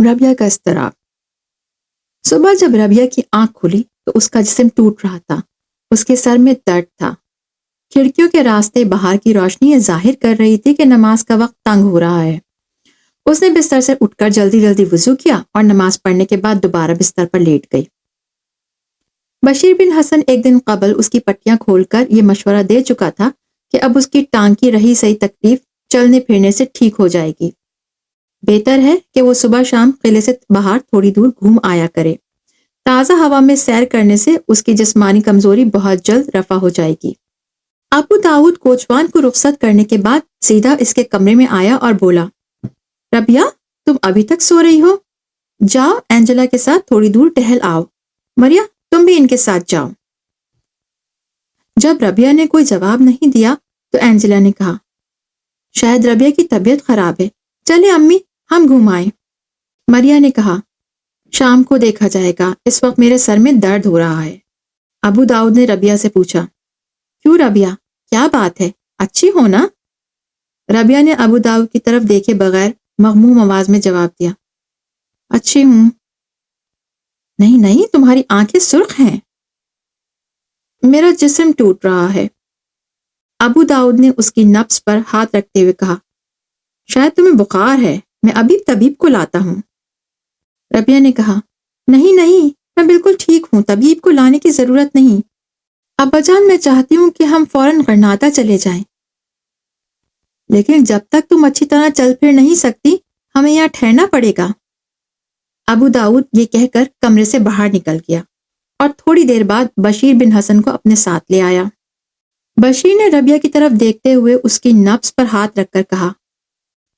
ربیہ کا اضطراب۔ صبح جب ربیہ کی آنکھ کھلی تو اس کا جسم ٹوٹ رہا تھا، اس کے سر میں درد تھا۔ کھڑکیوں کے راستے باہر کی روشنی یہ ظاہر کر رہی تھی کہ نماز کا وقت تنگ ہو رہا ہے۔ اس نے بستر سے اٹھ کر جلدی جلدی وضو کیا اور نماز پڑھنے کے بعد دوبارہ بستر پر لیٹ گئی۔ بشیر بن حسن ایک دن قبل اس کی پٹیاں کھول کر یہ مشورہ دے چکا تھا کہ اب اس کی ٹانگ کی رہی صحیح تکلیف چلنے پھرنے سے ٹھیک ہو جائے گی۔ بہتر ہے کہ وہ صبح شام قلعے سے باہر تھوڑی دور گھوم آیا کرے۔ تازہ ہوا میں سیر کرنے سے اس کی جسمانی کمزوری بہت جلد رفع ہو جائے گی۔ ابو داؤد کوچوان کو رخصت کرنے کے بعد سیدھا اس کے کمرے میں آیا اور بولا، ربیہ تم ابھی تک سو رہی ہو؟ جاؤ اینجلا کے ساتھ تھوڑی دور ٹہل آؤ۔ مریا تم بھی ان کے ساتھ جاؤ۔ جب ربیہ نے کوئی جواب نہیں دیا تو اینجلا نے کہا، شاید ربیہ کی طبیعت خراب ہے، چلے امی ہم گھوم آئیں۔ مریا نے کہا، شام کو دیکھا جائے گا، اس وقت میرے سر میں درد ہو رہا ہے۔ ابو داؤد نے ربیہ سے پوچھا، کیوں ربیہ کیا بات ہے، اچھی ہو نا؟ ربیہ نے ابو داؤد کی طرف دیکھے بغیر مغموم آواز میں جواب دیا، اچھی ہوں۔ نہیں نہیں تمہاری آنکھیں سرخ ہیں۔ میرا جسم ٹوٹ رہا ہے۔ ابو داؤد نے اس کی نبض پر ہاتھ رکھتے ہوئے کہا، شاید تمہیں بخار ہے، میں ابھی طبیب کو لاتا ہوں۔ ربیہ نے کہا، نہیں نہیں میں بالکل ٹھیک ہوں، طبیب کو لانے کی ضرورت نہیں۔ ابا جان میں چاہتی ہوں کہ ہم فوراً غرناطہ چلے جائیں، لیکن جب تک تم اچھی طرح چل پھر نہیں سکتی ہمیں یہاں ٹھہرنا پڑے گا۔ ابو داؤد یہ کہہ کر کمرے سے باہر نکل گیا اور تھوڑی دیر بعد بشیر بن حسن کو اپنے ساتھ لے آیا۔ بشیر نے ربیہ کی طرف دیکھتے ہوئے اس کی نبض پر ہاتھ رکھ کر کہا،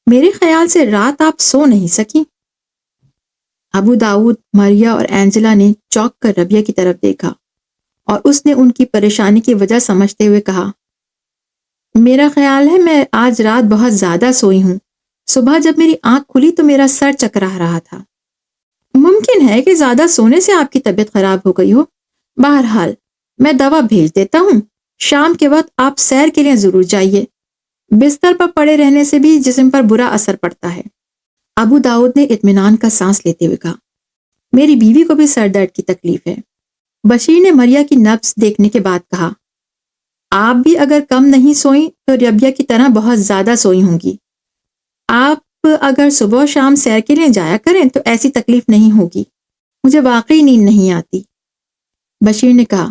میرے خیال سے رات آپ سو نہیں سکی۔ ابو داؤد، مریا اور اینجلا نے چونک کر ربیہ کی طرف دیکھا اور اس نے ان کی پریشانی کی وجہ سمجھتے ہوئے کہا، میرا خیال ہے میں آج رات بہت زیادہ سوئی ہوں، صبح جب میری آنکھ کھلی تو میرا سر چکرا رہا تھا۔ ممکن ہے کہ زیادہ سونے سے آپ کی طبیعت خراب ہو گئی ہو، بہرحال میں دوا بھیج دیتا ہوں، شام کے وقت آپ سیر کے لیے ضرور جائیے، بستر پر پڑے رہنے سے بھی جسم پر برا اثر پڑتا ہے۔ ابو داؤد نے اطمینان کا سانس لیتے ہوئے کہا، میری بیوی کو بھی سر درد کی تکلیف ہے۔ بشیر نے مریا کی نبض دیکھنے کے بعد کہا، آپ بھی اگر کم نہیں سوئیں تو ربیہ کی طرح بہت زیادہ سوئی ہوں گی۔ آپ اگر صبح و شام سیر کے لیے جایا کریں تو ایسی تکلیف نہیں ہوگی۔ مجھے واقعی نیند نہیں آتی۔ بشیر نے کہا،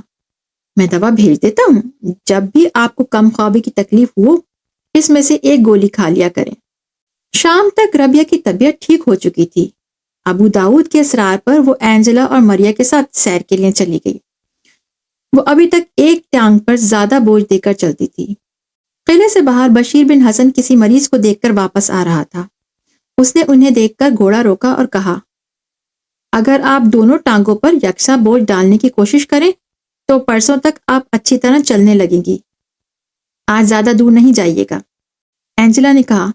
میں دوا بھیج دیتا ہوں، جب بھی آپ کو کم خوابی کی تکلیف ہو اس میں سے ایک گولی کھا لیا کریں۔ شام تک ربیہ کی طبیعت ٹھیک ہو چکی تھی۔ ابو داؤد کے اصرار پر وہ اینجلا اور مریا کے ساتھ سیر کے لیے چلی گئی۔ وہ ابھی تک ایک ٹانگ پر زیادہ بوجھ دے کر چلتی تھی۔ قلعے سے باہر بشیر بن حسن کسی مریض کو دیکھ کر واپس آ رہا تھا۔ اس نے انہیں دیکھ کر گھوڑا روکا اور کہا، اگر آپ دونوں ٹانگوں پر یکساں بوجھ ڈالنے کی کوشش کریں تو پرسوں تک آپ اچھی طرح چلنے لگیں گی۔ آج زیادہ دور نہیں جائیے گا۔ اینجلا نے کہا،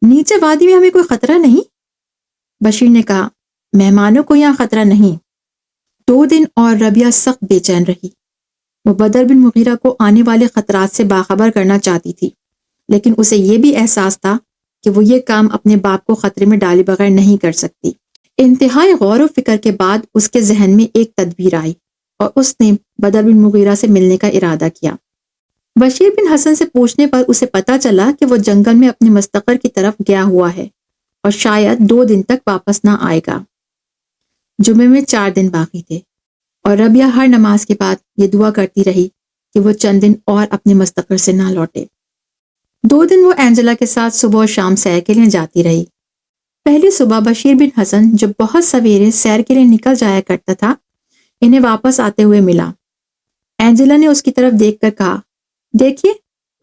نیچے وادی میں ہمیں کوئی خطرہ نہیں؟ بشیر نے کہا، مہمانوں کو یہاں خطرہ نہیں۔ 2 دن اور ربیہ سخت بے چین رہی۔ وہ بدر بن مغیرہ کو آنے والے خطرات سے باخبر کرنا چاہتی تھی، لیکن اسے یہ بھی احساس تھا کہ وہ یہ کام اپنے باپ کو خطرے میں ڈالے بغیر نہیں کر سکتی۔ انتہائی غور و فکر کے بعد اس کے ذہن میں ایک تدبیر آئی اور اس نے بدر بن مغیرہ سے ملنے کا ارادہ کیا۔ بشیر بن حسن سے پوچھنے پر اسے پتہ چلا کہ وہ جنگل میں اپنے مستقر کی طرف گیا ہوا ہے اور شاید 2 دن تک واپس نہ آئے گا۔ جمعے میں 4 دن باقی تھے اور ربیہ ہر نماز کے بعد یہ دعا کرتی رہی کہ وہ چند دن اور اپنے مستقر سے نہ لوٹے۔ 2 دن وہ اینجلا کے ساتھ صبح و شام سیر کے لیے جاتی رہی۔ پہلی صبح بشیر بن حسن جو بہت سویرے سیر کے لیے نکل جایا کرتا تھا انہیں واپس آتے ہوئے ملا۔ اینجلا نے اس کی طرف دیکھ کر کہا، دیکھیے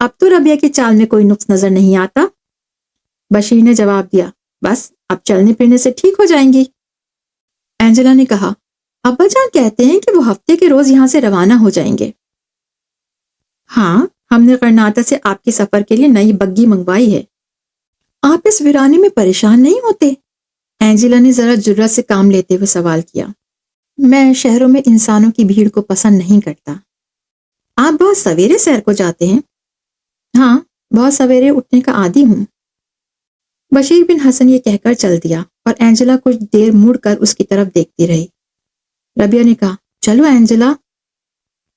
اب تو ربیہ کی چال میں کوئی نقص نظر نہیں آتا۔ بشیر نے جواب دیا، بس اب چلنے پھرنے سے ٹھیک ہو جائیں گی۔ اینجلا نے کہا، ابا جان کہتے ہیں کہ وہ ہفتے کے روز یہاں سے روانہ ہو جائیں گے۔ ہاں، ہم نے غرناطہ سے آپ کے سفر کے لیے نئی بگی منگوائی ہے۔ آپ اس ویرانے میں پریشان نہیں ہوتے؟ اینجلا نے ذرا جرأت سے کام لیتے ہوئے سوال کیا۔ میں شہروں میں انسانوں کی بھیڑ کو پسند نہیں کرتا۔ آپ بہت سویرے سیر کو جاتے ہیں؟ ہاں، بہت سویرے اٹھنے کا عادی ہوں۔ بشیر بن حسن یہ کہہ کر چل دیا اور اینجلا کچھ دیر مڑ کر اس کی طرف دیکھتی رہی۔ ربیہ نے کہا، چلو اینجلا۔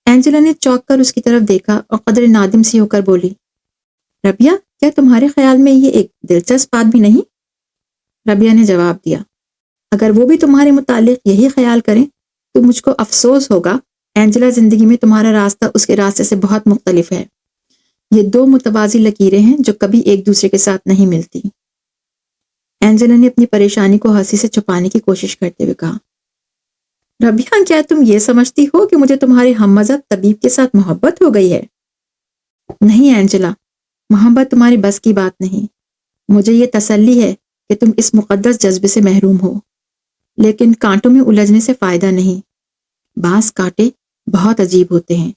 اینجلا نے چونک کر اس کی طرف دیکھا اور قدر نادم سی ہو کر بولی، ربیہ، کیا تمہارے خیال میں یہ ایک دلچسپ بات بھی نہیں؟ ربیہ نے جواب دیا، اگر وہ بھی تمہارے متعلق یہی خیال کریں تو مجھ کو افسوس ہوگا۔ اینجلا، زندگی میں تمہارا راستہ اس کے راستے سے بہت مختلف ہے۔ یہ دو متوازی لکیریں ہیں جو کبھی ایک دوسرے کے ساتھ نہیں ملتی۔ اینجلا نے اپنی پریشانی کو ہنسی سے چھپانے کی کوشش کرتے ہوئے کہا، ربیہ، کیا تم یہ سمجھتی ہو کہ مجھے تمہارے ہم مذہب طبیب کے ساتھ محبت ہو گئی ہے؟ نہیں اینجلا، محبت تمہاری بس کی بات نہیں۔ مجھے یہ تسلی ہے کہ تم اس مقدس جذبے سے محروم ہو، لیکن کانٹوں میں الجھنے سے فائدہ نہیں۔ بعض کانٹے بہت عجیب ہوتے ہیں،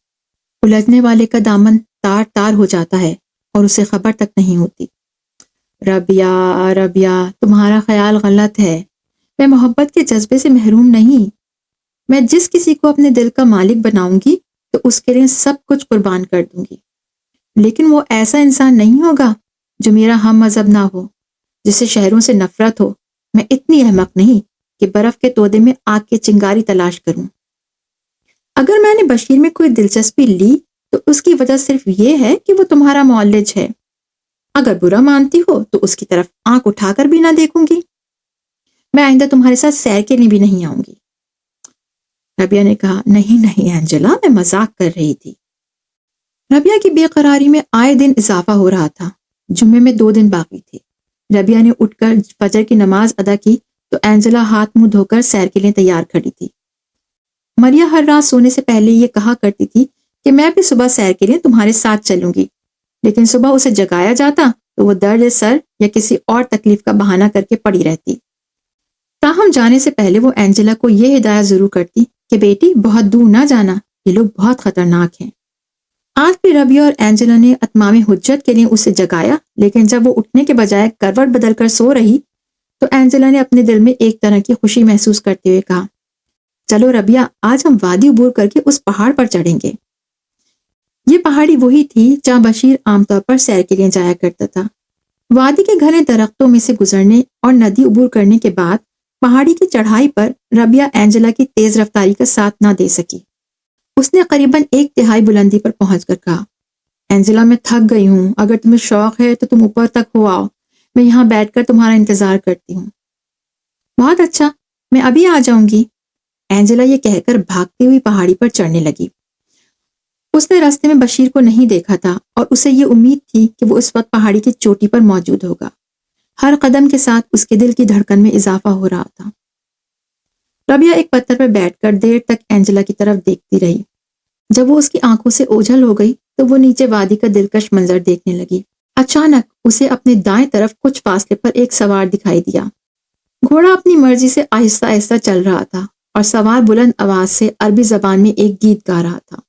الجھنے والے کا دامن تار تار ہو جاتا ہے اور اسے خبر تک نہیں ہوتی۔ ربیہ، ربیہ، تمہارا خیال غلط ہے۔ میں محبت کے جذبے سے محروم نہیں۔ میں جس کسی کو اپنے دل کا مالک بناؤں گی تو اس کے لیے سب کچھ قربان کر دوں گی، لیکن وہ ایسا انسان نہیں ہوگا جو میرا ہم مذہب نہ ہو، جسے شہروں سے نفرت ہو۔ میں اتنی احمق نہیں کہ برف کے تودے میں آگ کی چنگاری تلاش کروں۔ اگر میں نے بشیر میں کوئی دلچسپی لی تو اس کی وجہ صرف یہ ہے کہ وہ تمہارا معالج ہے۔ اگر برا مانتی ہو تو اس کی طرف آنکھ اٹھا کر بھی نہ دیکھوں گی۔ میں آئندہ تمہارے ساتھ سیر کے لیے بھی نہیں آؤں گی۔ ربیہ نے کہا، نہیں نہیں اینجلا، میں مذاق کر رہی تھی۔ ربیہ کی بے قراری میں آئے دن اضافہ ہو رہا تھا۔ جمعے میں 2 دن باقی تھے۔ ربیہ نے اٹھ کر فجر کی نماز ادا کی تو اینجلا ہاتھ منہ دھو کر سیر کے لیے تیار کھڑی تھی۔ مریہ ہر رات سونے سے پہلے یہ کہا کرتی تھی کہ میں بھی صبح سیر کے لیے تمہارے ساتھ چلوں گی، لیکن صبح اسے جگایا جاتا تو وہ درد سر یا کسی اور تکلیف کا بہانہ کر کے پڑی رہتی۔ تاہم جانے سے پہلے وہ اینجلا کو یہ ہدایت ضرور کرتی کہ بیٹی، بہت دور نہ جانا، یہ لوگ بہت خطرناک ہیں۔ آج بھی ربیہ اور اینجلا نے اتمام حجت کے لیے اسے جگایا، لیکن جب وہ اٹھنے کے بجائے کروٹ بدل کر سو رہی تو اینجلا نے اپنے دل میں ایک طرح کی خوشی محسوس کرتے ہوئے کہا، چلو ربیہ، آج ہم وادی عبور کر کے اس پہاڑ پر چڑھیں گے۔ یہ پہاڑی وہی تھی جہاں بشیر عام طور پر سیر کے لیے جایا کرتا تھا۔ وادی کے گھنے درختوں میں سے گزرنے اور ندی عبور کرنے کے بعد پہاڑی کی چڑھائی پر ربیہ اینجلا کی تیز رفتاری کا ساتھ نہ دے سکی۔ اس نے قریباً 1/3 بلندی پر پہنچ کر کہا، اینجلا، میں تھک گئی ہوں، اگر تمہیں شوق ہے تو تم اوپر تک ہو آؤ، میں یہاں بیٹھ کر تمہارا انتظار کرتی ہوں۔ بہت اچھا، میں ابھی آ جاؤں گی۔ اینجلا یہ کہہ کر بھاگتی ہوئی پہاڑی پر چڑھنے لگی۔ اس نے راستے میں بشیر کو نہیں دیکھا تھا اور اسے یہ امید تھی کہ وہ اس وقت پہاڑی کی چوٹی پر موجود ہوگا۔ ہر قدم کے ساتھ اس کے دل کی دھڑکن میں اضافہ ہو رہا تھا۔ ربیہ ایک پتھر پر بیٹھ کر دیر تک اینجلا کی طرف دیکھتی رہی۔ جب وہ اس کی آنکھوں سے اوجھل ہو گئی تو وہ نیچے وادی کا دلکش منظر دیکھنے لگی۔ اچانک اسے اپنے دائیں طرف کچھ فاصلے پر ایک سوار دکھائی دیا۔ گھوڑا اپنی مرضی سے آہستہ آہستہ چل رہا تھا اور سوار بلند آواز سے عربی زبان میں ایک گیت گا رہا تھا۔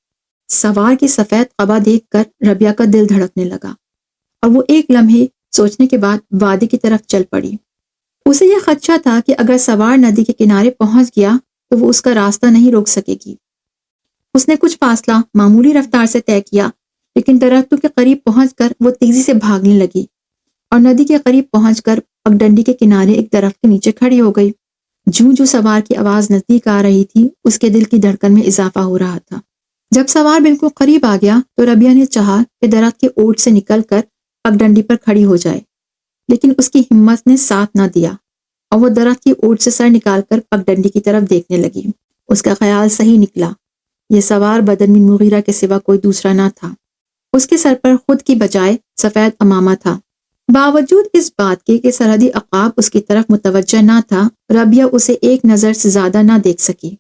سوار کی سفید قبا دیکھ کر ربیہ کا دل دھڑکنے لگا اور وہ ایک لمحے سوچنے کے بعد وادی کی طرف چل پڑی۔ اسے یہ خدشہ تھا کہ اگر سوار ندی کے کنارے پہنچ گیا تو وہ اس کا راستہ نہیں روک سکے گی۔ اس نے کچھ فاصلہ معمولی رفتار سے طے کیا، لیکن درختوں کے قریب پہنچ کر وہ تیزی سے بھاگنے لگی اور ندی کے قریب پہنچ کر پگڈنڈی کے کنارے ایک درخت کے نیچے کھڑی ہو گئی۔ جوں سوار کی آواز نزدیک آ رہی تھی، اس کے دل کی دھڑکن میں اضافہ ہو رہا تھا۔ جب سوار بالکل قریب آ گیا تو ربیہ نے چاہا کہ درخت کے اوٹ سے نکل کر پگڈنڈی پر کھڑی ہو جائے، لیکن اس کی ہمت نے ساتھ نہ دیا اور وہ درخت کی اوٹ سے سر نکال کر پگڈنڈی کی طرف دیکھنے لگی۔ اس کا خیال صحیح نکلا، یہ سوار بدن بن مغیرہ کے سوا کوئی دوسرا نہ تھا۔ اس کے سر پر خود کی بجائے سفید عمامہ تھا۔ باوجود اس بات کے کہ سرحدی عقاب اس کی طرف متوجہ نہ تھا، ربیہ اسے ایک نظر سے زیادہ نہ دیکھ سکی۔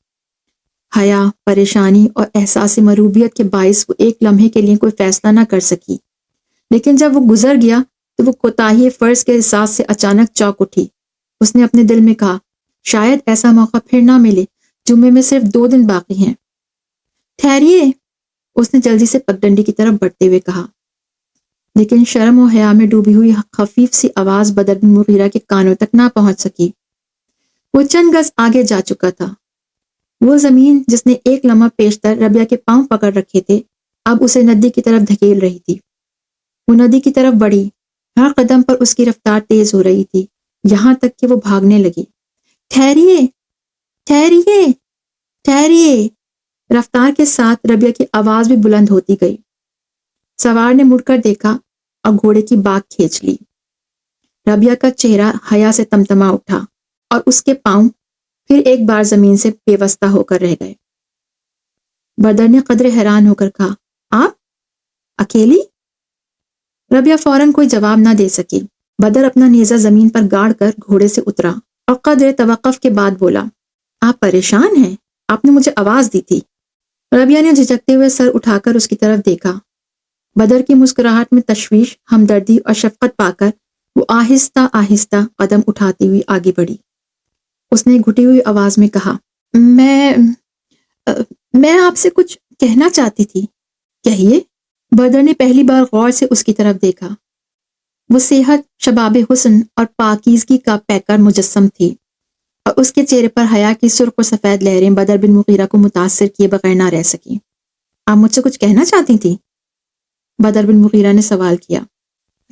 حیا، پریشانی اور احساس مروبیت کے باعث وہ ایک لمحے کے لیے کوئی فیصلہ نہ کر سکی، لیکن جب وہ گزر گیا تو وہ کوتاہی فرض کے احساس سے اچانک چونک اٹھی۔ اس نے اپنے دل میں کہا، شاید ایسا موقع پھر نہ ملے، جمعے میں صرف 2 دن باقی ہیں۔ ٹھہریے، اس نے جلدی سے پگڈنڈی کی طرف بڑھتے ہوئے کہا، لیکن شرم و حیا میں ڈوبی ہوئی خفیف سی آواز بدر بن مغیرہ کے کانوں تک نہ پہنچ سکی۔ وہ چند گز آگے جا چکا تھا۔ وہ زمین جس نے ایک لمحہ پیشتر ربیہ کے پاؤں پکڑ رکھے تھے، اب اسے ندی کی طرف دھکیل رہی تھی۔ وہ ندی کی طرف بڑھی، ہر قدم پر اس کی رفتار تیز ہو رہی تھی، یہاں تک کہ وہ بھاگنے لگی۔ ٹھہریے، ٹھہریے، ٹھہریے! رفتار کے ساتھ ربیہ کی آواز بھی بلند ہوتی گئی۔ سوار نے مڑ کر دیکھا اور گھوڑے کی باگ کھینچ لی۔ ربیہ کا چہرہ حیا سے تمتما اٹھا اور اس کے پاؤں پھر ایک بار زمین سے پیوستہ ہو کر رہ گئے۔ بدر نے قدرے حیران ہو کر کہا، آپ اکیلی؟ ربیہ فوراً کوئی جواب نہ دے سکی۔ بدر اپنا نیزہ زمین پر گاڑ کر گھوڑے سے اترا اور قدرے توقف کے بعد بولا، آپ پریشان ہیں؟ آپ نے مجھے آواز دی تھی۔ ربیہ نے جھجکتے ہوئے سر اٹھا کر اس کی طرف دیکھا۔ بدر کی مسکراہٹ میں تشویش، ہمدردی اور شفقت پا کر وہ آہستہ آہستہ قدم اٹھاتی ہوئی آگے بڑھی۔ اس نے گھٹی ہوئی آواز میں کہا، میں آپ سے کچھ کہنا چاہتی تھی۔ کہیے۔ بدر نے پہلی بار غور سے اس کی طرف دیکھا۔ وہ صحت، شباب حسن اور پاکیزگی کا پیکر مجسم تھی، اور اس کے چہرے پر حیا کی سرخ و سفید لہریں بدر بن مغیرہ کو متاثر کیے بغیر نہ رہ سکیں۔ آپ مجھ سے کچھ کہنا چاہتی تھی؟ بدر بن مغیرہ نے سوال کیا۔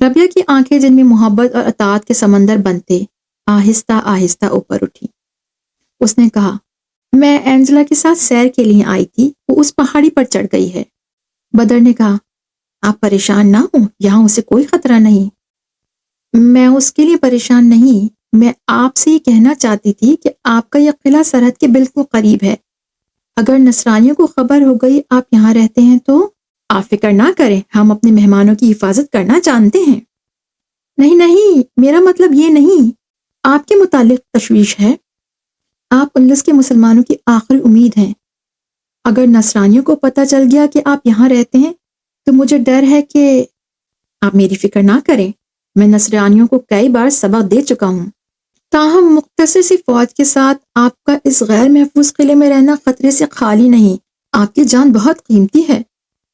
ربیہ کی آنکھیں، جن میں محبت اور اطاعت کے سمندر بنتے، آہستہ آہستہ اوپر اٹھی۔ اس نے کہا، میں اینجلا کے ساتھ سیر کے لیے آئی تھی، وہ اس پہاڑی پر چڑھ گئی ہے۔ بدر نے کہا، آپ پریشان نہ ہوں، یہاں اسے کوئی خطرہ نہیں۔ میں اس کے لیے پریشان نہیں، میں آپ سے یہ کہنا چاہتی تھی کہ آپ کا یہ قلعہ سرحد کے بالکل قریب ہے۔ اگر نصرانیوں کو خبر ہو گئی آپ یہاں رہتے ہیں تو آپ فکر نہ کریں، ہم اپنے مہمانوں کی حفاظت کرنا جانتے ہیں۔ نہیں نہیں، میرا مطلب یہ نہیں، آپ کے متعلق تشویش ہے۔ آپ اندلس کے مسلمانوں کی آخری امید ہیں۔ اگر نصرانیوں کو پتہ چل گیا کہ آپ یہاں رہتے ہیں تو مجھے ڈر ہے کہ… آپ میری فکر نہ کریں، میں نصرانیوں کو کئی بار سبق دے چکا ہوں۔ تاہم مختصر سی فوج کے ساتھ آپ کا اس غیر محفوظ قلعے میں رہنا خطرے سے خالی نہیں۔ آپ کی جان بہت قیمتی ہے۔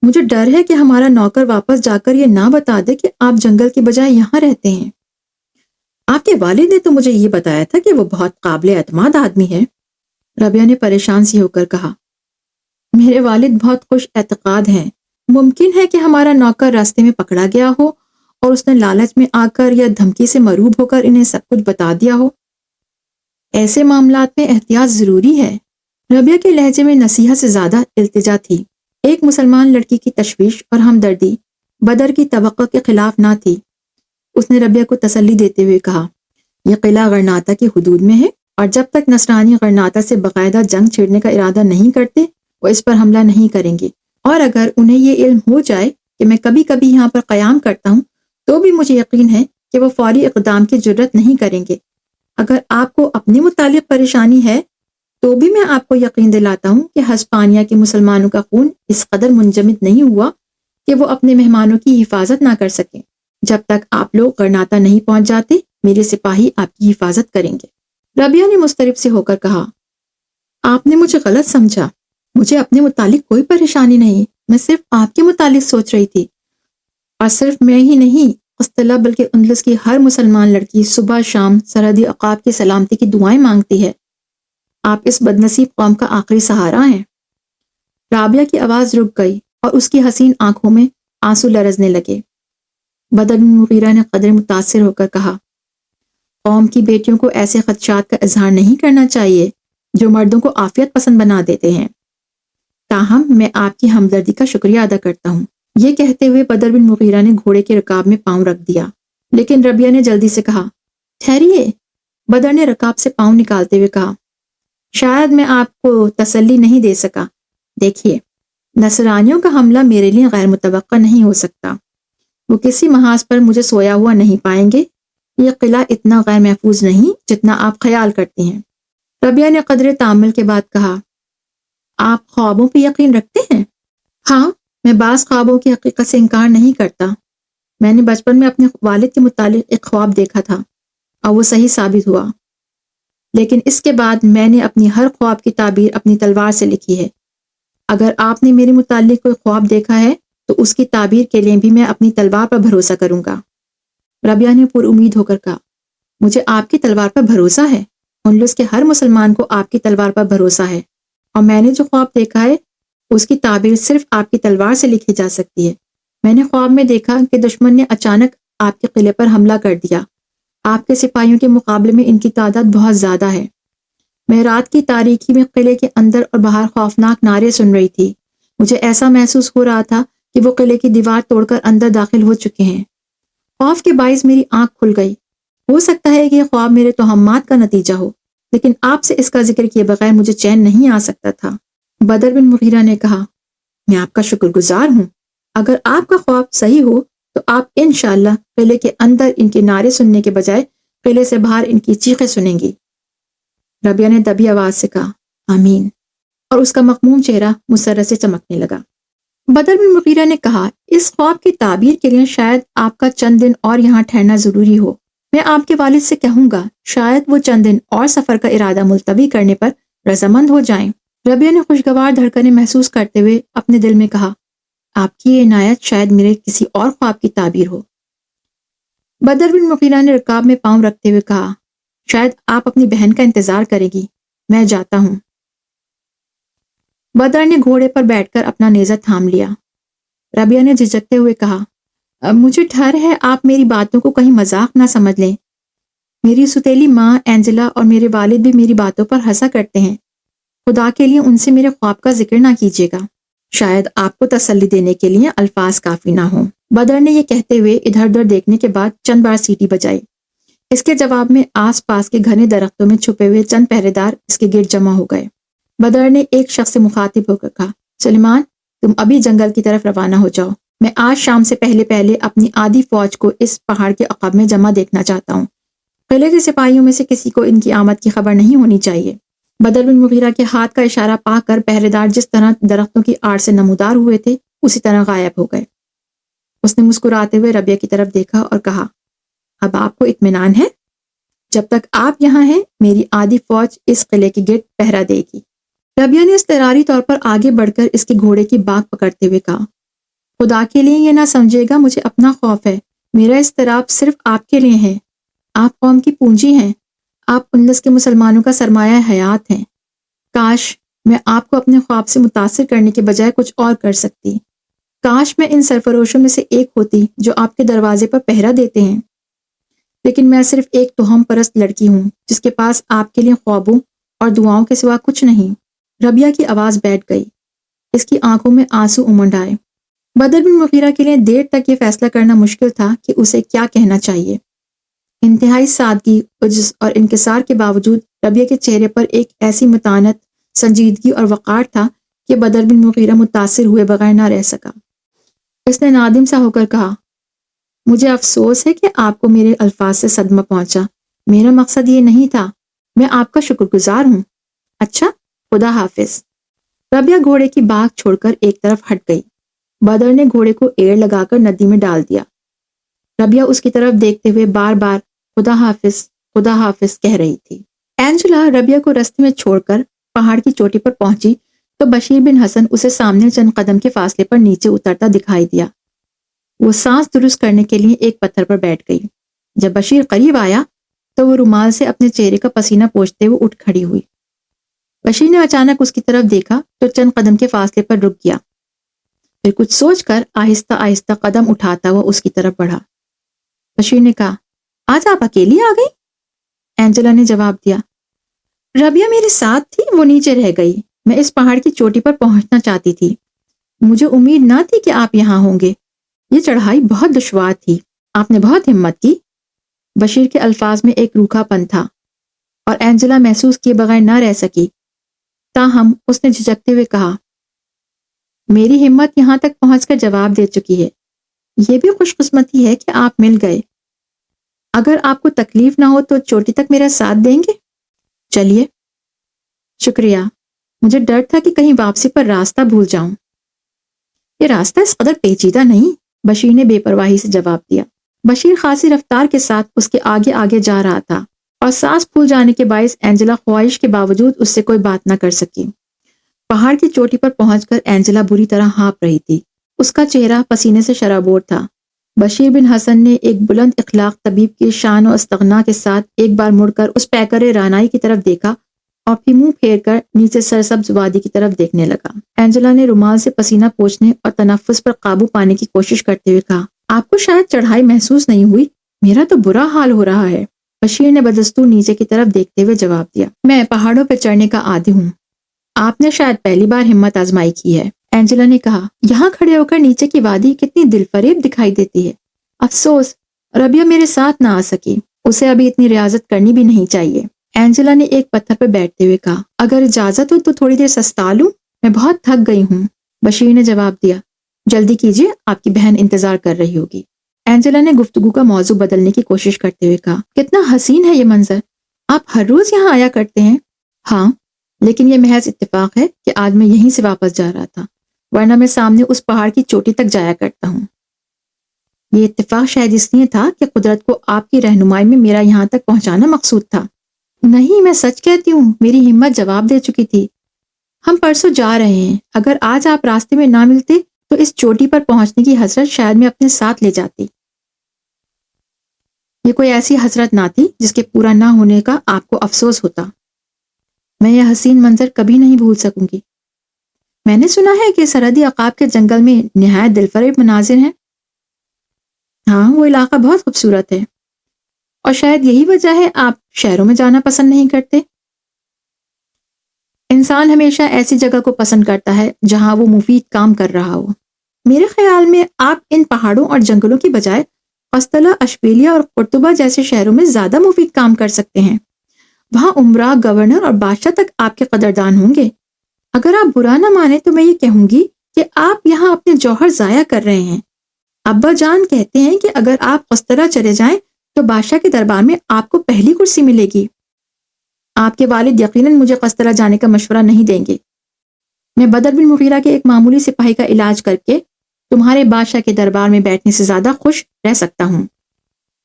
مجھے ڈر ہے کہ ہمارا نوکر واپس جا کر یہ نہ بتا دے کہ آپ جنگل کے بجائے یہاں رہتے ہیں۔ آپ کے والد نے تو مجھے یہ بتایا تھا کہ وہ بہت قابل اعتماد آدمی ہے۔ ربیہ نے پریشان سی ہو کر کہا، میرے والد بہت خوش اعتقاد ہیں۔ ممکن ہے کہ ہمارا نوکر راستے میں پکڑا گیا ہو اور اس نے لالچ میں آ کر یا دھمکی سے مروب ہو کر انہیں سب کچھ بتا دیا ہو۔ ایسے معاملات میں احتیاط ضروری ہے۔ ربیہ کے لہجے میں نصیحت سے زیادہ التجا تھی۔ ایک مسلمان لڑکی کی تشویش اور ہمدردی بدر کی توقع کے خلاف نہ تھی۔ اس نے ربیہ کو تسلی دیتے ہوئے کہا، یہ قلعہ غرناطہ کی حدود میں ہے، اور جب تک نصرانی غرناطہ سے باقاعدہ جنگ چھیڑنے کا ارادہ نہیں کرتے وہ اس پر حملہ نہیں کریں گے، اور اگر انہیں یہ علم ہو جائے کہ میں کبھی کبھی یہاں پر قیام کرتا ہوں تو بھی مجھے یقین ہے کہ وہ فوری اقدام کی جرت نہیں کریں گے۔ اگر آپ کو اپنے متعلق پریشانی ہے تو بھی میں آپ کو یقین دلاتا ہوں کہ ہسپانیہ کے مسلمانوں کا خون اس قدر منجمد نہیں ہوا کہ وہ اپنے مہمانوں کی حفاظت نہ کر سکیں۔ جب تک آپ لوگ غرناطہ نہیں پہنچ جاتے میرے سپاہی آپ کی حفاظت کریں گے۔ ربیہ نے مضطرب سے ہو کر کہا، آپ نے مجھے غلط سمجھا، مجھے اپنے متعلق کوئی پریشانی نہیں، میں صرف آپ کے متعلق سوچ رہی تھی۔ اور صرف میں ہی نہیں، قسطلہ بلکہ اندلس کی ہر مسلمان لڑکی صبح شام سرحدی عقاب کی سلامتی کی دعائیں مانگتی ہے۔ آپ اس بدنصیب قوم کا آخری سہارا ہیں۔ رابعہ کی آواز رک گئی اور اس کی حسین آنکھوں میں آنسو لرزنے لگے۔ بدر بن مغیرہ نے قدر متاثر ہو کر کہا، قوم کی بیٹیوں کو ایسے خدشات کا اظہار نہیں کرنا چاہیے جو مردوں کو عافیت پسند بنا دیتے ہیں۔ تاہم میں آپ کی ہمدردی کا شکریہ ادا کرتا ہوں۔ یہ کہتے ہوئے بدر بن مغیرہ نے گھوڑے کے رکاب میں پاؤں رکھ دیا، لیکن ربیہ نے جلدی سے کہا، ٹھہریے۔ بدر نے رکاب سے پاؤں نکالتے ہوئے کہا، شاید میں آپ کو تسلی نہیں دے سکا۔ دیکھیے، نصرانیوں کا حملہ میرے لیے غیر متوقع نہیں ہو سکتا۔ وہ کسی محاذ پر مجھے سویا ہوا نہیں پائیں گے۔ یہ قلعہ اتنا غیر محفوظ نہیں جتنا آپ خیال کرتی ہیں۔ ربیہ نے قدرے تامل کے بعد کہا، آپ خوابوں پہ یقین رکھتے ہیں؟ ہاں، میں بعض خوابوں کی حقیقت سے انکار نہیں کرتا۔ میں نے بچپن میں اپنے والد کے متعلق ایک خواب دیکھا تھا اور وہ صحیح ثابت ہوا، لیکن اس کے بعد میں نے اپنی ہر خواب کی تعبیر اپنی تلوار سے لکھی ہے۔ اگر آپ نے میرے متعلق کوئی خواب دیکھا ہے تو اس کی تعبیر کے لیے بھی میں اپنی تلوار پر بھروسہ کروں گا۔ ربیہ نے پر امید ہو کر کہا، مجھے آپ کی تلوار پر بھروسہ ہے۔ اندلس کے ہر مسلمان کو آپ کی تلوار پر بھروسہ ہے، اور میں نے جو خواب دیکھا ہے اس کی تعبیر صرف آپ کی تلوار سے لکھی جا سکتی ہے۔ میں نے خواب میں دیکھا کہ دشمن نے اچانک آپ کے قلعے پر حملہ کر دیا۔ آپ کے سپاہیوں کے مقابلے میں ان کی تعداد بہت زیادہ ہے۔ میں رات کی تاریکی میں قلعے کے اندر اور باہر خوفناک نعرے سن رہی تھی۔ مجھے ایسا محسوس ہو رہا تھا کہ وہ قلعے کی دیوار توڑ کر اندر داخل ہو چکے ہیں۔ خوف کے باعث میری آنکھ کھل گئی۔ ہو سکتا ہے کہ یہ خواب میرے توہمات کا نتیجہ ہو، لیکن آپ سے اس کا ذکر کیے بغیر مجھے چین نہیں آ سکتا تھا۔ بدر بن مغیرہ نے کہا، میں آپ کا شکر گزار ہوں۔ اگر آپ کا خواب صحیح ہو تو آپ انشاءاللہ قلعے کے اندر ان کے نعرے سننے کے بجائے قلعے سے باہر ان کی چیخیں سنیں گی۔ ربیہ نے دبی آواز سے کہا، آمین، اور اس کا مخموم چہرہ مسرت سے چمکنے لگا۔ بدر بن مغیرہ نے کہا، اس خواب کی تعبیر کے لیے شاید آپ کا چند دن اور یہاں ٹھہرنا ضروری ہو۔ میں آپ کے والد سے کہوں گا، شاید وہ چند دن اور سفر کا ارادہ ملتوی کرنے پر رضامند ہو جائیں۔ ربیہ نے خوشگوار دھڑکنیں محسوس کرتے ہوئے اپنے دل میں کہا، آپ کی یہ عنایت شاید میرے کسی اور خواب کی تعبیر ہو۔ بدر بن مغیرہ نے رکاب میں پاؤں رکھتے ہوئے کہا، شاید آپ اپنی بہن کا انتظار کریں گی، میں جاتا ہوں۔ بدر نے گھوڑے پر بیٹھ کر اپنا نیزہ تھام لیا۔ ربیہ نے جھجکتے ہوئے کہا، مجھے ڈر ہے آپ میری باتوں کو کہیں مذاق نہ سمجھ لیں۔ میری ستیلی ماں اینجلا اور میرے والد بھی میری باتوں پر ہنسا کرتے ہیں۔ خدا کے لیے ان سے میرے خواب کا ذکر نہ کیجیے گا، شاید آپ کو تسلی دینے کے لیے الفاظ کافی نہ ہوں۔ بدر نے یہ کہتے ہوئے ادھر ادھر دیکھنے کے بعد چند بار سیٹی بجائی۔ اس کے جواب میں آس پاس کے گھنے درختوں میں چھپے ہوئے چند پہرے دار اس کے گرد جمع ہو گئے۔ بدر نے ایک شخص سے مخاطب ہو کر کہا، سلیمان، تم ابھی جنگل کی طرف روانہ ہو جاؤ۔ میں آج شام سے پہلے اپنی آدھی فوج کو اس پہاڑ کے عقب میں جمع دیکھنا چاہتا ہوں۔ قلعے کے سپاہیوں میں سے کسی کو ان کی آمد کی خبر نہیں ہونی چاہیے۔ بدر بن مغیرہ کے ہاتھ کا اشارہ پا کر پہرے دار جس طرح درختوں کی آڑ سے نمودار ہوئے تھے اسی طرح غائب ہو گئے۔ اس نے مسکراتے ہوئے ربیہ کی طرف دیکھا اور کہا، اب آپ کو اطمینان ہے؟ جب تک آپ یہاں ہیں میری آدھی فوج اس قلعے کے گرد پہرا دے گی۔ ربیہ نے اضطراری طور پر آگے بڑھ کر اس کے گھوڑے کی باگ پکڑتے ہوئے کہا، خدا کے لیے یہ نہ سمجھے گا مجھے اپنا خوف ہے، میرا اضطراب صرف آپ کے لیے ہے۔ آپ قوم کی پونجی ہیں، آپ اندلس کے مسلمانوں کا سرمایہ حیات ہیں۔ کاش میں آپ کو اپنے خواب سے متاثر کرنے کے بجائے کچھ اور کر سکتی۔ کاش میں ان سرفروشوں میں سے ایک ہوتی جو آپ کے دروازے پر پہرا دیتے ہیں، لیکن میں صرف ایک توہم پرست لڑکی ہوں جس کے پاس آپ کے لیے خوابوں اور دعاؤں کے سوا کچھ نہیں۔ ربیہ کی آواز بیٹھ گئی، اس کی آنکھوں میں آنسو امنڈ آئے۔ بدر بن مغیرہ کے لیے دیر تک یہ فیصلہ کرنا مشکل تھا کہ اسے کیا کہنا چاہیے۔ انتہائی سادگی، عجز اور انکسار کے باوجود ربیہ کے چہرے پر ایک ایسی متانت، سنجیدگی اور وقار تھا کہ بدر بن مغیرہ متاثر ہوئے بغیر نہ رہ سکا۔ اس نے نادم سا ہو کر کہا، مجھے افسوس ہے کہ آپ کو میرے الفاظ سے صدمہ پہنچا۔ میرا مقصد یہ نہیں تھا۔ میں آپ کا شکر گزار ہوں۔ اچھا، خدا حافظ۔ ربیہ گھوڑے کی باگ چھوڑ کر ایک طرف ہٹ گئی۔ بدر نے گھوڑے کو ایڑ لگا کر ندی میں ڈال دیا۔ ربیہ اس کی طرف دیکھتے ہوئے بار بار خدا حافظ کہہ رہی تھی۔ اینجلا ربیہ کو رستے میں چھوڑ کر پہاڑ کی چوٹی پر پہنچی تو بشیر بن حسن اسے سامنے چند قدم کے فاصلے پر نیچے اترتا دکھائی دیا۔ وہ سانس درست کرنے کے لیے ایک پتھر پر بیٹھ گئی۔ جب بشیر قریب آیا تو وہ رومال سے اپنے چہرے کا پسینہ پوچھتے ہوئے اٹھ کھڑی ہوئی۔ بشیر نے اچانک اس کی طرف دیکھا تو چند قدم کے فاصلے پر رک گیا، پھر کچھ سوچ کر آہستہ آہستہ قدم اٹھاتا ہوا اس کی طرف بڑھا۔ بشیر نے کہا، آج آپ اکیلی آ گئی؟ اینجلا نے جواب دیا، ربیہ میرے ساتھ تھی، وہ نیچے رہ گئی۔ میں اس پہاڑ کی چوٹی پر پہنچنا چاہتی تھی، مجھے امید نہ تھی کہ آپ یہاں ہوں گے۔ یہ چڑھائی بہت دشوار تھی، آپ نے بہت ہمت کی۔ بشیر کے الفاظ میں ایک روکھا پن تھا اور اینجلا محسوس کیے بغیر نہ رہ سکی۔ تاہم اس نے جھجکتے ہوئے کہا، میری ہمت یہاں تک پہنچ کر جواب دے چکی ہے۔ یہ بھی خوش قسمتی ہے کہ آپ مل گئے۔ اگر آپ کو تکلیف نہ ہو تو چوٹی تک میرا ساتھ دیں گے؟ چلیے۔ شکریہ، مجھے ڈر تھا کہ کہیں واپسی پر راستہ بھول جاؤں۔ یہ راستہ اس قدر پیچیدہ نہیں، بشیر نے بے پرواہی سے جواب دیا۔ بشیر خاصی رفتار کے ساتھ اس کے آگے آگے جا رہا تھا اور سانس پھول جانے کے باعث اینجلا خواہش کے باوجود اس سے کوئی بات نہ کر سکی۔ پہاڑ کی چوٹی پر پہنچ کر اینجلا بری طرح ہانپ رہی تھی، اس کا چہرہ پسینے سے شرابور تھا۔ بشیر بن حسن نے ایک بلند اخلاق طبیب کی شان و استغنا کے ساتھ ایک بار مڑ کر اس پیکر رعنائی کی طرف دیکھا اور پھر منہ پھیر کر نیچے سرسبز وادی کی طرف دیکھنے لگا۔ اینجلا نے رومال سے پسینہ پوچھنے اور تنفس پر قابو پانے کی کوشش کرتے ہوئے کہا، آپ کو شاید چڑھائی محسوس نہیں ہوئی، میرا تو برا حال ہو رہا ہے۔ بشیر نے بدستور نیچے کی طرف دیکھتے ہوئے جواب دیا، میں پہاڑوں پہ چڑھنے کا عادی ہوں، آپ نے شاید پہلی بار ہمت آزمائی کی ہے۔ اینجلا نے کہا، یہاں کھڑے ہو کر نیچے کی وادی کتنی دل فریب دکھائی دیتی ہے۔ افسوس ربیہ میرے ساتھ نہ آ سکی، اسے ابھی اتنی ریاضت کرنی بھی نہیں چاہیے۔ اینجلا نے ایک پتھر پہ بیٹھتے ہوئے کہا، اگر اجازت ہو تو تھوڑی دیر سستا لوں، میں بہت تھک گئی ہوں۔ بشیر نے جواب دیا، جلدی کیجیے، آپ کی بہن انتظار کر رہی ہوگی۔ اینجلا نے گفتگو کا موضوع بدلنے کی کوشش کرتے ہوئے کہا، کتنا حسین ہے یہ منظر، آپ ہر روز یہاں آیا کرتے ہیں؟ ہاں، لیکن یہ محض اتفاق ہے کہ آج میں یہیں سے واپس جا رہا تھا، ورنہ میں سامنے اس پہاڑ کی چوٹی تک جایا کرتا ہوں۔ یہ اتفاق شاید اس لیے تھا کہ قدرت کو آپ کی رہنمائی میں میرا یہاں تک پہنچانا مقصود تھا۔ نہیں، میں سچ کہتی ہوں، میری ہمت جواب دے چکی تھی۔ ہم پرسوں جا رہے ہیں، اگر آج آپ راستے میں نہ ملتے تو اس چوٹی پر پہنچنے کی حسرت شاید میں اپنے ساتھ لے جاتی۔ یہ کوئی ایسی حسرت نہ تھی جس کے پورا نہ ہونے کا آپ کو افسوس ہوتا۔ میں یہ حسین منظر کبھی نہیں بھول سکوں گی۔ میں نے سنا ہے کہ سرحدی عقاب کے جنگل میں نہایت دلفریب مناظر ہیں۔ ہاں، وہ علاقہ بہت خوبصورت ہے، اور شاید یہی وجہ ہے آپ شہروں میں جانا پسند نہیں کرتے۔ انسان ہمیشہ ایسی جگہ کو پسند کرتا ہے جہاں وہ مفید کام کر رہا ہو۔ میرے خیال میں آپ ان پہاڑوں اور جنگلوں کی بجائے قسطلہ، اشبیلیہ اور قرطبہ جیسے شہروں میں زیادہ مفید کام کر سکتے ہیں۔ وہاں عمرہ، گورنر اور بادشاہ تک آپ کے قدردان ہوں گے۔ اگر آپ برا نہ مانیں تو میں یہ کہوں گی کہ آپ یہاں اپنے جوہر ضائع کر رہے ہیں۔ ابا جان کہتے ہیں کہ اگر آپ قسطلہ چلے جائیں تو بادشاہ کے دربار میں آپ کو پہلی کرسی ملے گی۔ آپ کے والد یقیناً مجھے قسطلہ جانے کا مشورہ نہیں دیں گے۔ میں بدر بن مغیرہ کے ایک معمولی سپاہی کا علاج کر کے تمہارے بادشاہ کے دربار میں بیٹھنے سے زیادہ خوش رہ سکتا ہوں،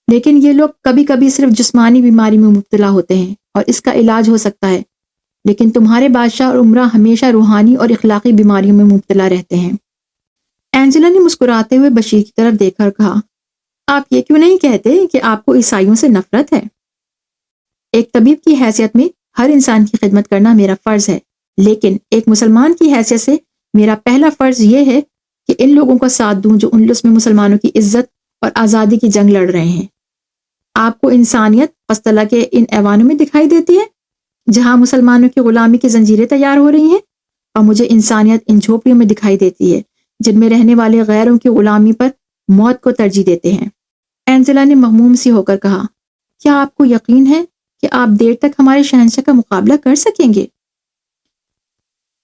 لیکن یہ لوگ کبھی کبھی صرف جسمانی بیماری میں مبتلا ہوتے ہیں اور اس کا علاج ہو سکتا ہے، لیکن تمہارے بادشاہ اور عمرہ ہمیشہ روحانی اور اخلاقی بیماریوں میں مبتلا رہتے ہیں۔ اینجلا نے مسکراتے ہوئے بشیر کی طرف دیکھ کر کہا، آپ یہ کیوں نہیں کہتے کہ آپ کو عیسائیوں سے نفرت ہے؟ ایک طبیب کی حیثیت میں ہر انسان کی خدمت کرنا میرا فرض ہے، لیکن ایک مسلمان کی حیثیت سے میرا پہلا فرض یہ ہے کہ ان لوگوں کا ساتھ دوں جو اندلس میں مسلمانوں کی عزت اور آزادی کی جنگ لڑ رہے ہیں۔ آپ کو انسانیت قسطلہ کے ان ایوانوں میں دکھائی دیتی ہے جہاں مسلمانوں کی غلامی کی زنجیریں تیار ہو رہی ہیں، اور مجھے انسانیت ان جھوپڑیوں میں دکھائی دیتی ہے جن میں رہنے والے غیروں کی غلامی پر موت کو ترجیح دیتے ہیں۔ اینجلا نے مغموم سی ہو کر کہا، کیا آپ کو یقین ہے کہ آپ دیر تک ہمارے شہنشاہ کا مقابلہ کر سکیں گے؟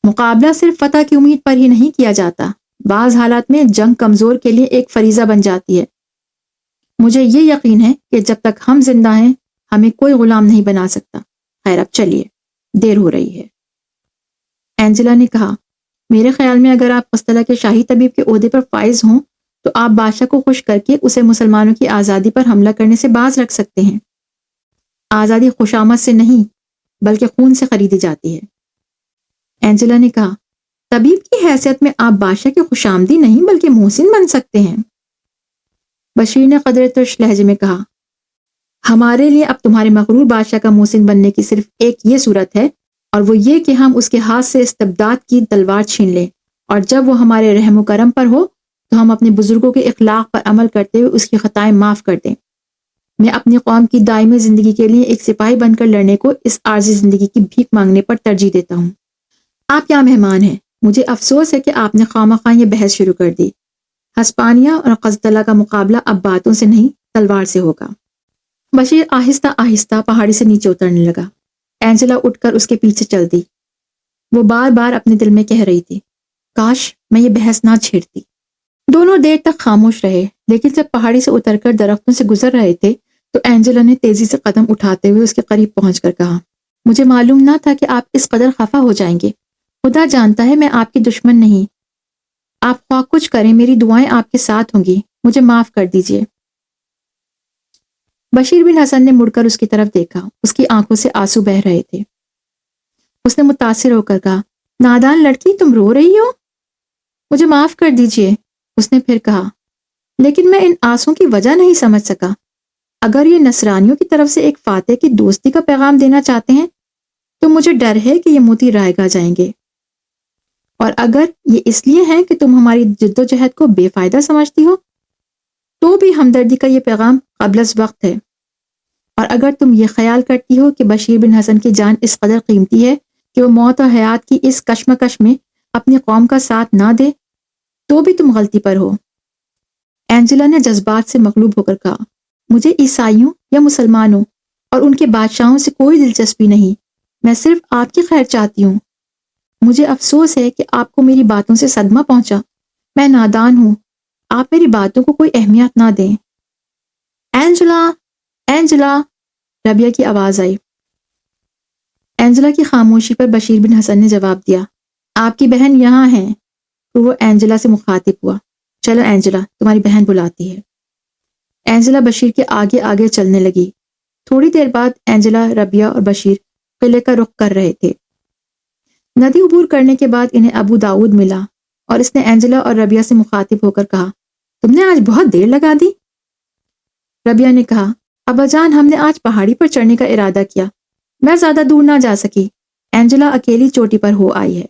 مقابلہ صرف فتح کی امید پر ہی نہیں کیا جاتا، بعض حالات میں جنگ کمزور کے لیے ایک فریضہ بن جاتی ہے۔ مجھے یہ یقین ہے کہ جب تک ہم زندہ ہیں ہمیں کوئی غلام نہیں بنا سکتا۔ خیر، اب چلیے، دیر ہو رہی ہے۔ اینجلا نے کہا، میرے خیال میں اگر آپ قسطلہ کے شاہی طبیب کے عہدے پر فائز ہوں تو آپ بادشاہ کو خوش کر کے اسے مسلمانوں کی آزادی پر حملہ کرنے سے باز رکھ سکتے ہیں۔ آزادی خوشامد سے نہیں بلکہ خون سے خریدی جاتی ہے۔ اینجلا نے کہا، طبیب کی حیثیت میں آپ بادشاہ کے خوشامدی نہیں بلکہ محسن بن سکتے ہیں۔ بشیر نے قدرے ترش لہجے میں کہا، ہمارے لیے اب تمہارے مغرور بادشاہ کا محسن بننے کی صرف ایک یہ صورت ہے، اور وہ یہ کہ ہم اس کے ہاتھ سے استبداد کی تلوار چھین لیں، اور جب وہ ہمارے رحم و کرم پر ہو تو ہم اپنے بزرگوں کے اخلاق پر عمل کرتے ہوئے اس کی خطائیں معاف کر دیں۔ میں اپنی قوم کی دائمی زندگی کے لیے ایک سپاہی بن کر لڑنے کو اس عارضی زندگی کی بھیک مانگنے پر ترجیح دیتا ہوں۔ آپ یہاں مہمان ہیں، مجھے افسوس ہے کہ آپ نے خواہ یہ بحث شروع کر دی۔ ہسپانیہ اور قسطلہ کا مقابلہ اب باتوں سے نہیں تلوار سے ہوگا۔ بشیر آہستہ آہستہ پہاڑی سے نیچے اترنے لگا۔ اینجلا اٹھ کر اس کے پیچھے چل دی۔ وہ بار بار اپنے دل میں کہہ رہی تھی، کاش میں یہ بحث نہ چھیڑتی۔ دونوں دیر تک خاموش رہے، لیکن جب پہاڑی سے اتر کر درختوں سے گزر رہے تھے تو اینجلا نے تیزی سے قدم اٹھاتے ہوئے اس کے قریب پہنچ کر کہا، مجھے معلوم نہ تھا کہ آپ اس قدر خفا ہو جائیں گے۔ خدا جانتا ہے میں آپ کی دشمن نہیں۔ آپ خواہ کچھ کریں، میری دعائیں آپ کے ساتھ ہوں گی، مجھے معاف کر دیجئے۔ بشیر بن حسن نے مڑ کر اس کی طرف دیکھا، اس کی آنکھوں سے آنسو بہہ رہے تھے۔ اس نے متاثر ہو کر کہا، نادان لڑکی، تم رو رہی ہو؟ مجھے معاف کر دیجئے۔ اس نے پھر کہا، لیکن میں ان آنسوں کی وجہ نہیں سمجھ سکا۔ اگر یہ نصرانیوں کی طرف سے ایک فاتح کی دوستی کا پیغام دینا چاہتے ہیں تو مجھے ڈر ہے کہ یہ موتی رائے گا جائیں گے، اور اگر یہ اس لیے ہیں کہ تم ہماری جد و جہد کو بے فائدہ سمجھتی ہو تو بھی ہمدردی کا یہ پیغام قبل از وقت ہے، اور اگر تم یہ خیال کرتی ہو کہ بشیر بن حسن کی جان اس قدر قیمتی ہے کہ وہ موت اور حیات کی اس کشمکش میں اپنی قوم کا ساتھ نہ دے، تو بھی تم غلطی پر ہو۔ اینجلا نے جذبات سے مغلوب ہو کر کہا، مجھے عیسائیوں یا مسلمانوں اور ان کے بادشاہوں سے کوئی دلچسپی نہیں، میں صرف آپ کی خیر چاہتی ہوں۔ مجھے افسوس ہے کہ آپ کو میری باتوں سے صدمہ پہنچا، میں نادان ہوں، آپ میری باتوں کو کوئی اہمیت نہ دیں۔ اینجلا، اینجلا، ربیہ کی آواز آئی۔ اینجلا کی خاموشی پر بشیر بن حسن نے جواب دیا، آپ کی بہن یہاں ہیں۔ وہ اینجلا سے مخاطب ہوا، چلو اینجلا، تمہاری بہن بلاتی ہے۔ اینجلا بشیر کے آگے آگے چلنے لگی۔ تھوڑی دیر بعد اینجلا، ربیہ اور بشیر قلعے کا رخ کر رہے تھے۔ ندی عبور کرنے کے بعد انہیں ابو داؤد ملا اور اس نے اینجلا اور ربیہ سے مخاطب ہو کر کہا، تم نے آج بہت دیر لگا دی۔ ربیہ نے کہا، ابا جان، ہم نے آج پہاڑی پر چڑھنے کا ارادہ کیا، میں زیادہ دور نہ جا سکی، اینجلا اکیلی چوٹی پر ہو آئی ہے۔